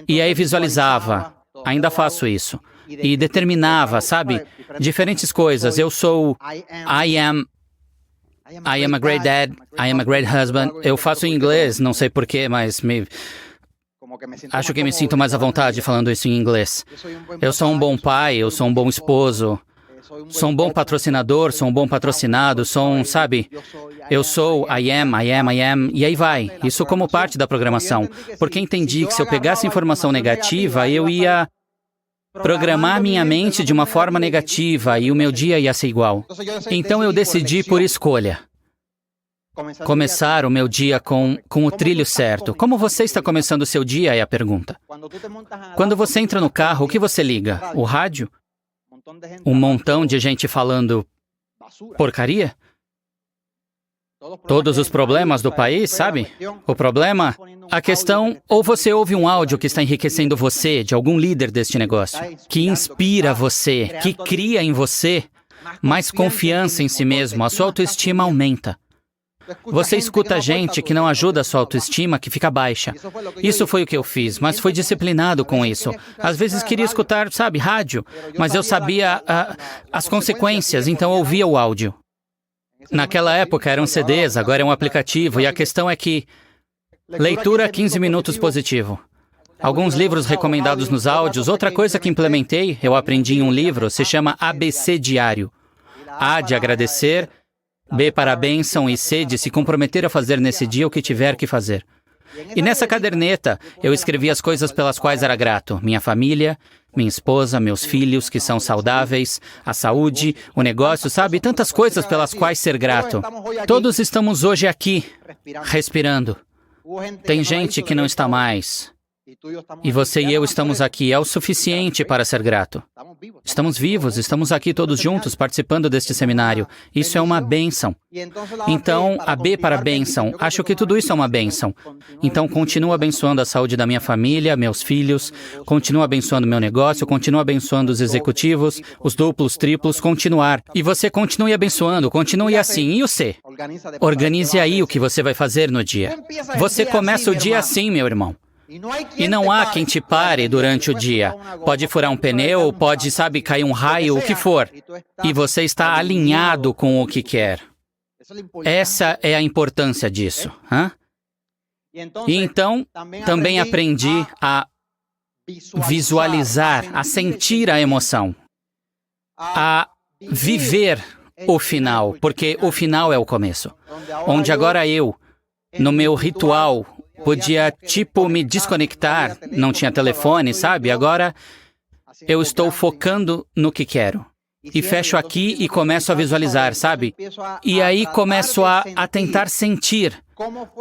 E aí visualizava, ainda faço isso. E determinava, sabe? Diferentes coisas. Eu sou... I am a great dad, I am a great husband. Eu faço em inglês, não sei porquê, mas acho que me sinto mais à vontade falando isso em inglês. Eu sou um bom pai, eu sou um bom esposo, sou um bom patrocinador, sou um bom patrocinado, sabe? Eu sou, I am, e aí vai. Isso como parte da programação. Porque entendi que se eu pegasse informação negativa, eu ia programar minha mente de uma forma negativa e o meu dia ia ser igual. Então eu decidi por escolha. começar o meu dia com o trilho certo. Como você está começando o seu dia é a pergunta. Quando você entra no carro, o que você liga? O rádio? Um montão de gente falando porcaria? Todos os problemas do país, sabe? O problema, a questão, ou você ouve um áudio que está enriquecendo você, de algum líder deste negócio, que inspira você, que cria em você mais confiança em si mesmo, a sua autoestima aumenta. Você escuta gente que não ajuda a sua autoestima, que fica baixa. Isso foi o que eu fiz, mas fui disciplinado com isso. Às vezes queria escutar, sabe, rádio, mas eu sabia as consequências, então eu ouvia o áudio. Naquela época eram CDs, agora é um aplicativo, e a questão é que leitura 15 minutos positivo. Alguns livros recomendados nos áudios. Outra coisa que implementei, eu aprendi em um livro, se chama ABC Diário. A de agradecer, B para a bênção e C de se comprometer a fazer nesse dia o que tiver que fazer. E nessa caderneta, eu escrevi as coisas pelas quais era grato. Minha família, minha esposa, meus filhos que são saudáveis, a saúde, o negócio, sabe? Tantas coisas pelas quais ser grato. Todos estamos hoje aqui, respirando. Tem gente que não está mais. E você e eu estamos aqui. É o suficiente para ser grato. Estamos vivos, estamos aqui todos juntos participando deste seminário. Isso é uma bênção. Então, a B para bênção. Acho que tudo isso é uma bênção. Então, continuo abençoando a saúde da minha família, meus filhos, continuo abençoando meu negócio, continuo abençoando os executivos, os duplos, triplos, continuar. E você continue abençoando, continue assim. E o C? Organize aí o que você vai fazer no dia. Você começa o dia assim, meu irmão. E não há quem te pare durante o dia. Pode furar um pneu, pode, sabe, cair um raio, o que for. E você está alinhado com o que quer. Essa é a importância disso. E então, também aprendi a visualizar, a sentir a emoção, a viver o final, porque o final é o começo. Onde agora eu, no meu ritual, podia, tipo, me desconectar, não tinha telefone, sabe? Agora eu estou focando no que quero. E fecho aqui e começo a visualizar, sabe? E aí começo a tentar sentir,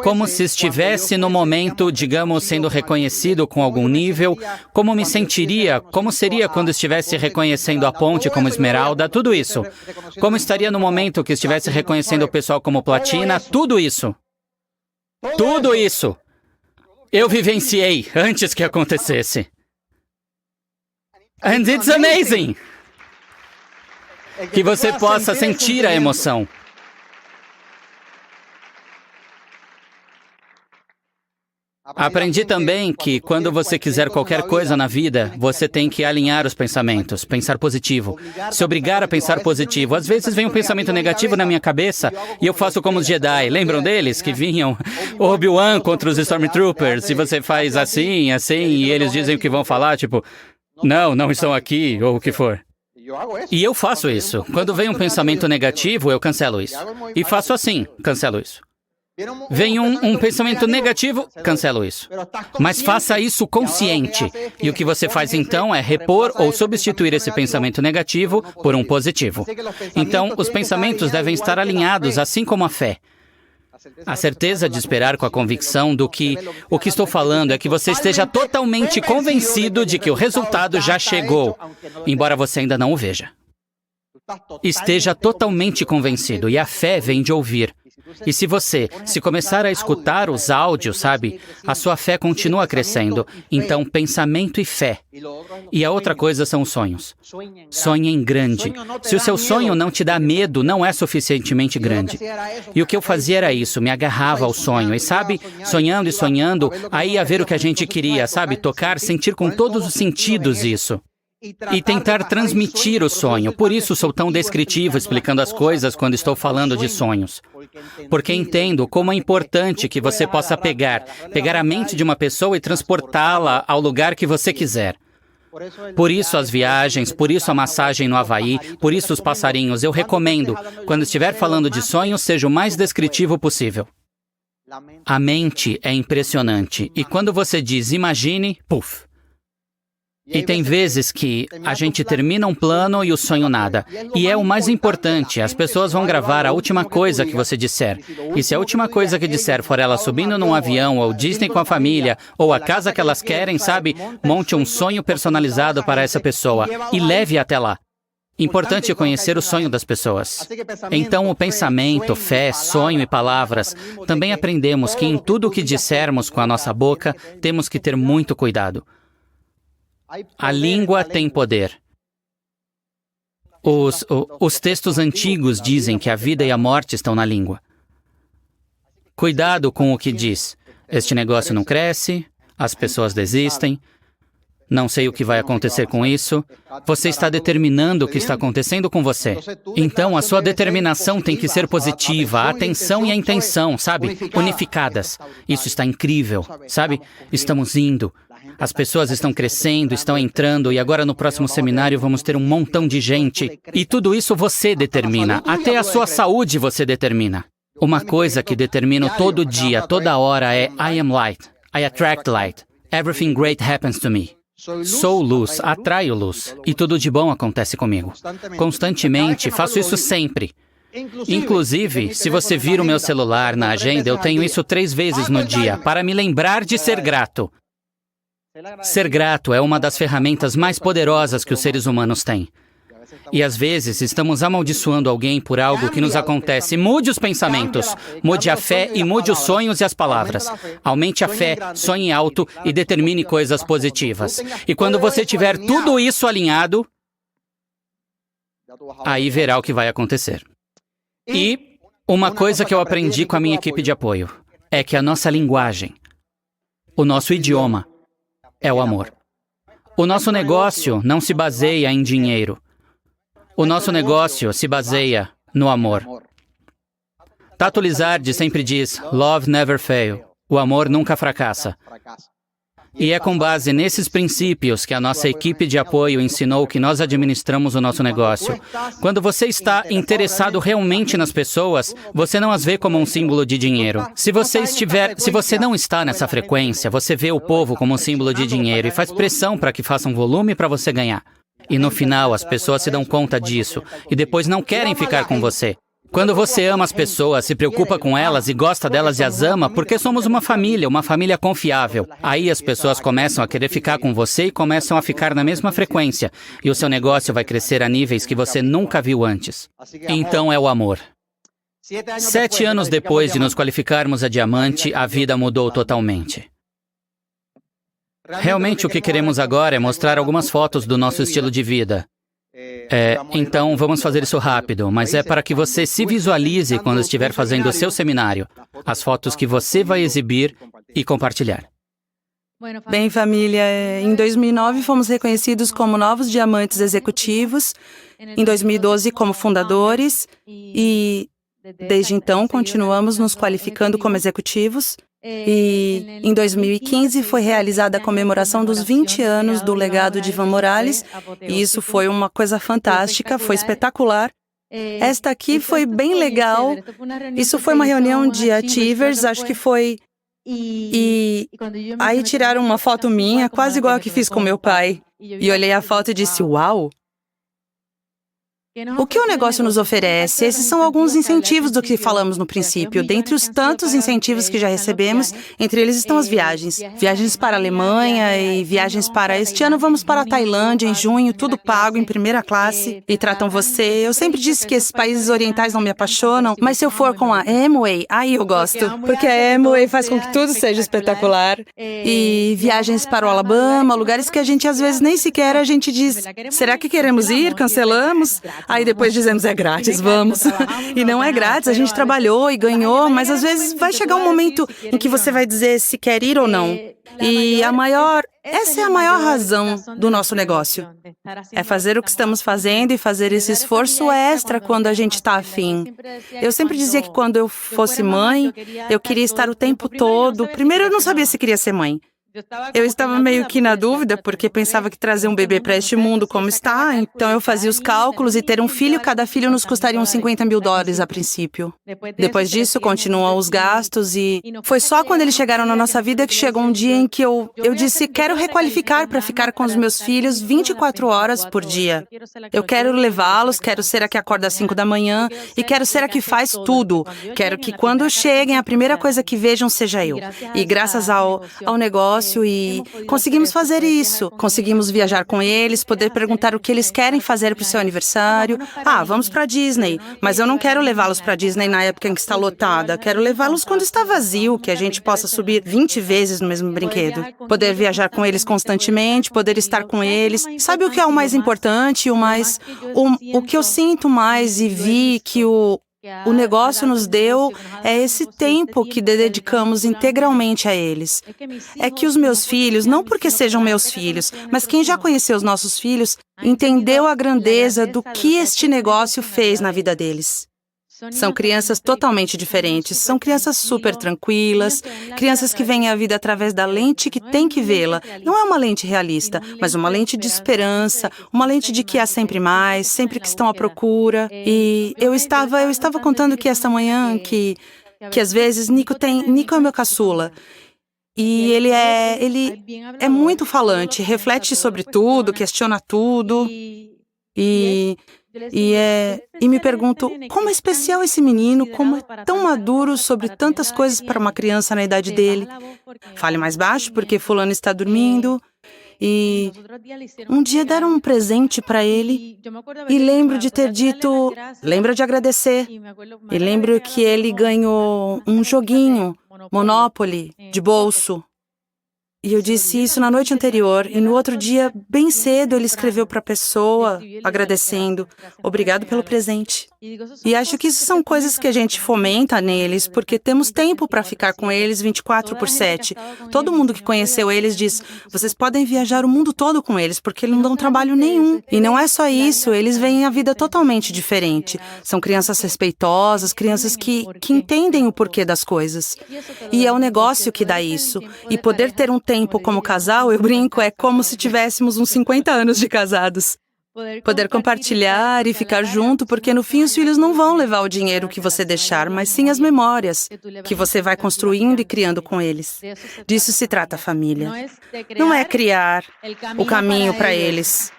como se estivesse no momento, digamos, sendo reconhecido com algum nível, como me sentiria, como seria quando estivesse reconhecendo a ponte como esmeralda, tudo isso. Como estaria no momento que estivesse reconhecendo o pessoal como platina, tudo isso. Tudo isso. Eu vivenciei antes que acontecesse. And it's amazing! Que você possa sentir a emoção. Aprendi também que quando você quiser qualquer coisa na vida, você tem que alinhar os pensamentos, pensar positivo, se obrigar a pensar positivo. Às vezes vem um pensamento negativo na minha cabeça e eu faço como os Jedi. Lembram deles que vinham Obi-Wan contra os Stormtroopers e você faz assim, assim, e eles dizem o que vão falar, tipo, não estão aqui, ou o que for. E eu faço isso. Quando vem um pensamento negativo, eu cancelo isso. E faço assim, cancelo isso. Vem um pensamento negativo, cancelo isso. Mas faça isso consciente. E o que você faz então é repor ou substituir esse pensamento negativo por um positivo. Então, os pensamentos devem estar alinhados, assim como a fé. A certeza de esperar com a convicção do que o que estou falando é que você esteja totalmente convencido de que o resultado já chegou, embora você ainda não o veja. Esteja totalmente convencido, e a fé vem de ouvir. E se você começar a escutar os áudios, sabe, a sua fé continua crescendo. Então, pensamento e fé. E a outra coisa são os sonhos. Sonhe em grande. Se o seu sonho não te dá medo, não é suficientemente grande. E o que eu fazia era isso, me agarrava ao sonho. E sabe, sonhando e sonhando, aí ia ver o que a gente queria, sabe, tocar, sentir com todos os sentidos isso. E tentar transmitir o sonho. Por isso sou tão descritivo explicando as coisas quando estou falando de sonhos. Porque entendo como é importante que você possa pegar a mente de uma pessoa e transportá-la ao lugar que você quiser. Por isso as viagens, por isso a massagem no Havaí, por isso os passarinhos. Eu recomendo, quando estiver falando de sonhos, seja o mais descritivo possível. A mente é impressionante. E quando você diz imagine, puf. E tem vezes que a gente termina um plano e o sonho nada. E é o mais importante, as pessoas vão gravar a última coisa que você disser. E se a última coisa que disser for ela subindo num avião, ou Disney com a família, ou a casa que elas querem, sabe? Monte um sonho personalizado para essa pessoa e leve até lá. Importante conhecer o sonho das pessoas. Então, o pensamento, fé, sonho e palavras, também aprendemos que em tudo o que dissermos com a nossa boca, temos que ter muito cuidado. A língua tem poder. Os textos antigos dizem que a vida e a morte estão na língua. Cuidado com o que diz. Este negócio não cresce, as pessoas desistem, não sei o que vai acontecer com isso. Você está determinando o que está acontecendo com você. Então, a sua determinação tem que ser positiva, a atenção e a intenção, sabe? Unificadas. Isso está incrível, sabe? Estamos indo. As pessoas estão crescendo, estão entrando, e agora no próximo seminário vamos ter um montão de gente. E tudo isso você determina. Até a sua saúde você determina. Uma coisa que determino todo dia, toda hora é I am light. I attract light. Everything great happens to me. Sou luz, atraio luz, e tudo de bom acontece comigo. Constantemente, faço isso sempre. Inclusive, se você vir o meu celular na agenda, eu tenho isso 3 vezes no dia, para me lembrar de ser grato. Ser grato é uma das ferramentas mais poderosas que os seres humanos têm. E às vezes estamos amaldiçoando alguém por algo que nos acontece. Mude os pensamentos, mude a fé e mude os sonhos e as palavras. Aumente a fé, sonhe alto e determine coisas positivas. E quando você tiver tudo isso alinhado, aí verá o que vai acontecer. E uma coisa que eu aprendi com a minha equipe de apoio é que a nossa linguagem, o nosso idioma, é o amor. O nosso negócio não se baseia em dinheiro. O nosso negócio se baseia no amor. Tato Lizardi sempre diz, love never fail. O amor nunca fracassa. E é com base nesses princípios que a nossa equipe de apoio ensinou que nós administramos o nosso negócio. Quando você está interessado realmente nas pessoas, você não as vê como um símbolo de dinheiro. Se você não está nessa frequência, você vê o povo como um símbolo de dinheiro e faz pressão para que façam volume para você ganhar. E no final, as pessoas se dão conta disso e depois não querem ficar com você. Quando você ama as pessoas, se preocupa com elas e gosta delas e as ama, porque somos uma família confiável. Aí as pessoas começam a querer ficar com você e começam a ficar na mesma frequência. E o seu negócio vai crescer a níveis que você nunca viu antes. Então é o amor. 7 anos depois de nos qualificarmos a diamante, a vida mudou totalmente. Realmente o que queremos agora é mostrar algumas fotos do nosso estilo de vida. Então vamos fazer isso rápido, mas é para que você se visualize quando estiver fazendo o seu seminário. As fotos que você vai exibir e compartilhar. Bem, família, em 2009 fomos reconhecidos como novos diamantes executivos, em 2012 como fundadores e desde então continuamos nos qualificando como executivos. E em 2015 foi realizada a comemoração dos 20 anos do legado de Ivan Morales, e isso foi uma coisa fantástica, foi espetacular. Esta aqui foi bem legal, isso foi uma reunião de Achievers, acho que foi... E aí tiraram uma foto minha, quase igual a que fiz com meu pai, e olhei a foto e disse, uau! O que o negócio nos oferece? Esses são alguns incentivos do que falamos no princípio. Dentre os tantos incentivos que já recebemos, entre eles estão as viagens. Viagens para a Alemanha e viagens para... Este ano vamos para a Tailândia em junho, tudo pago, em primeira classe. E tratam você. Eu sempre disse que esses países orientais não me apaixonam, mas se eu for com a Amway, aí eu gosto. Porque a Amway faz com que tudo seja espetacular. E viagens para o Alabama, lugares que a gente às vezes nem sequer a gente diz, será que queremos ir? Cancelamos? Aí depois dizemos, é grátis, vamos. E não é grátis, a gente trabalhou e ganhou, mas às vezes vai chegar um momento em que você vai dizer se quer ir ou não. E essa é a maior razão do nosso negócio. É fazer o que estamos fazendo e fazer esse esforço extra quando a gente está afim. Eu sempre dizia que quando eu fosse mãe, eu queria estar o tempo todo. Primeiro, eu não sabia se queria ser mãe. Eu estava meio que na dúvida, porque pensava que trazer um bebê para este mundo como está, então eu fazia os cálculos e ter um filho, cada filho nos custaria uns $50.000 a princípio. Depois disso, continuam os gastos e foi só quando eles chegaram na nossa vida que chegou um dia em que eu disse, quero requalificar para ficar com os meus filhos 24 horas por dia. Eu quero levá-los, quero ser a que acorda às 5 da manhã e quero ser a que faz tudo. Quero que quando cheguem, a primeira coisa que vejam seja eu. E graças ao negócio, e conseguimos fazer isso. Conseguimos viajar com eles, poder perguntar o que eles querem fazer para o seu aniversário. Ah, vamos para Disney. Mas eu não quero levá-los para Disney na época em que está lotada. Quero levá-los quando está vazio, que a gente possa subir 20 vezes no mesmo brinquedo. Poder viajar com eles constantemente, poder estar com eles. Sabe o que é o mais importante? O que eu sinto mais e vi que o negócio nos deu é esse tempo que dedicamos integralmente a eles. É que os meus filhos, não porque sejam meus filhos, mas quem já conheceu os nossos filhos, entendeu a grandeza do que este negócio fez na vida deles. São crianças totalmente diferentes, são crianças super tranquilas, crianças que veem a vida através da lente que tem que vê-la. Não é uma lente realista, mas uma lente de esperança, uma lente de que há sempre mais, sempre que estão à procura. E eu estava contando que esta manhã, que às vezes Nico é meu caçula. E ele é muito falante, reflete sobre tudo, questiona tudo. E me pergunto, como é especial esse menino, como é tão maduro sobre tantas coisas para uma criança na idade dele. Fale mais baixo, porque fulano está dormindo. E um dia deram um presente para ele e lembro de ter dito, lembra de agradecer. E lembro que ele ganhou um joguinho, Monopoly, de bolso. E eu disse isso na noite anterior, e no outro dia, bem cedo, ele escreveu para a pessoa, agradecendo, obrigado pelo presente. E acho que isso são coisas que a gente fomenta neles, porque temos tempo para ficar com eles 24/7. Todo mundo que conheceu eles diz, vocês podem viajar o mundo todo com eles, porque eles não dão trabalho nenhum. E não é só isso, eles veem a vida totalmente diferente. São crianças respeitosas, crianças que entendem o porquê das coisas. E é o negócio que dá isso. E poder ter um tempo como casal, eu brinco, é como se tivéssemos uns 50 anos de casados. Poder compartilhar e ficar junto, porque no fim os filhos não vão levar o dinheiro que você deixar, mas sim as memórias que você vai construindo e criando com eles. Disso se trata a família. Não é criar o caminho para eles.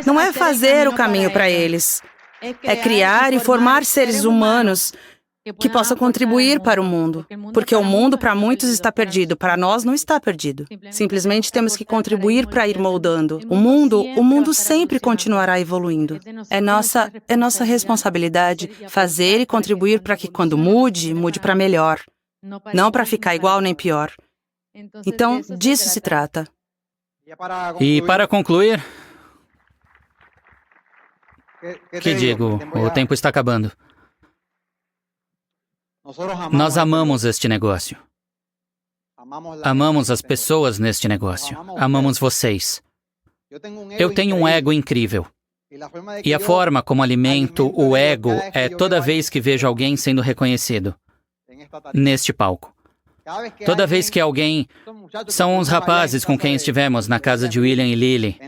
Não é fazer o caminho para eles. É criar e formar seres humanos que possam contribuir para o mundo. Porque o mundo, para muitos, está perdido. Para nós, não está perdido. Simplesmente temos que contribuir para ir moldando. O mundo sempre continuará evoluindo. É nossa responsabilidade fazer e contribuir para que, quando mude para melhor. Não para ficar igual nem pior. Então, disso se trata. E para concluir, que digo, o tempo está acabando. Nós amamos este negócio. Amamos as pessoas neste negócio. Amamos vocês. Eu tenho um ego incrível. E a forma como alimento o ego é toda vez que vejo alguém sendo reconhecido neste palco. Toda vez que alguém... São uns rapazes com quem estivemos na casa de William e Lily.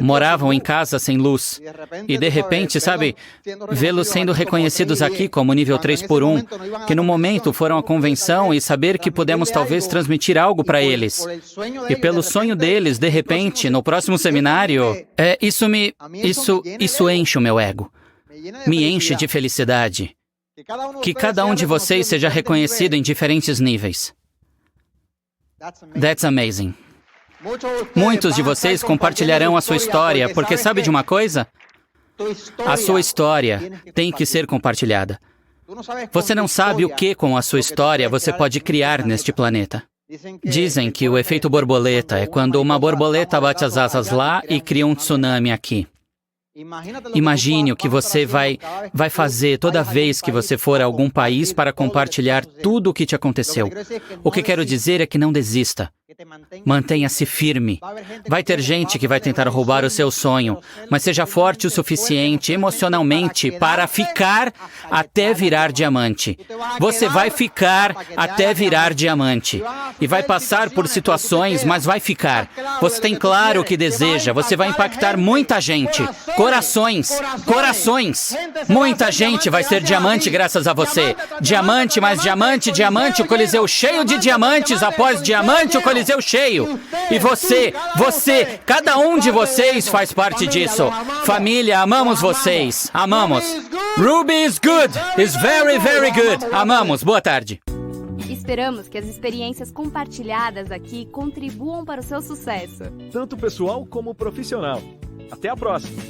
Moravam em casa sem luz. E de repente, sabe, vê-los sendo reconhecidos aqui como nível 3x1, que no momento foram à convenção e saber que pudemos talvez transmitir algo para eles. E pelo sonho deles, de repente, no próximo seminário, isso enche o meu ego. Me enche de felicidade. Que cada um de vocês seja reconhecido em diferentes níveis. That's amazing. Muitos de vocês compartilharão a sua história, porque sabe de uma coisa? A sua história tem que ser compartilhada. Você não sabe o que com a sua história você pode criar neste planeta. Dizem que o efeito borboleta é quando uma borboleta bate as asas lá e cria um tsunami aqui. Imagine o que você vai fazer toda vez que você for a algum país para compartilhar tudo o que te aconteceu. O que quero dizer é que não desista. Mantenha-se firme. Vai ter gente que vai tentar roubar o seu sonho, mas seja forte o suficiente emocionalmente para ficar até virar diamante. Você vai ficar até virar diamante. E vai passar por situações, mas vai ficar. Você tem claro o que deseja, você vai impactar muita gente. Corações, corações. Muita gente vai ser diamante graças a você. Diamante mais diamante, diamante, o Coliseu cheio de diamantes após diamante, o Coliseu cheio. E você, cada um de vocês faz parte disso. Família, amamos vocês. Amamos. Ruby is good. Is very, very good. Amamos. Boa tarde. Esperamos que as experiências compartilhadas aqui contribuam para o seu sucesso. Tanto pessoal como profissional. Até a próxima!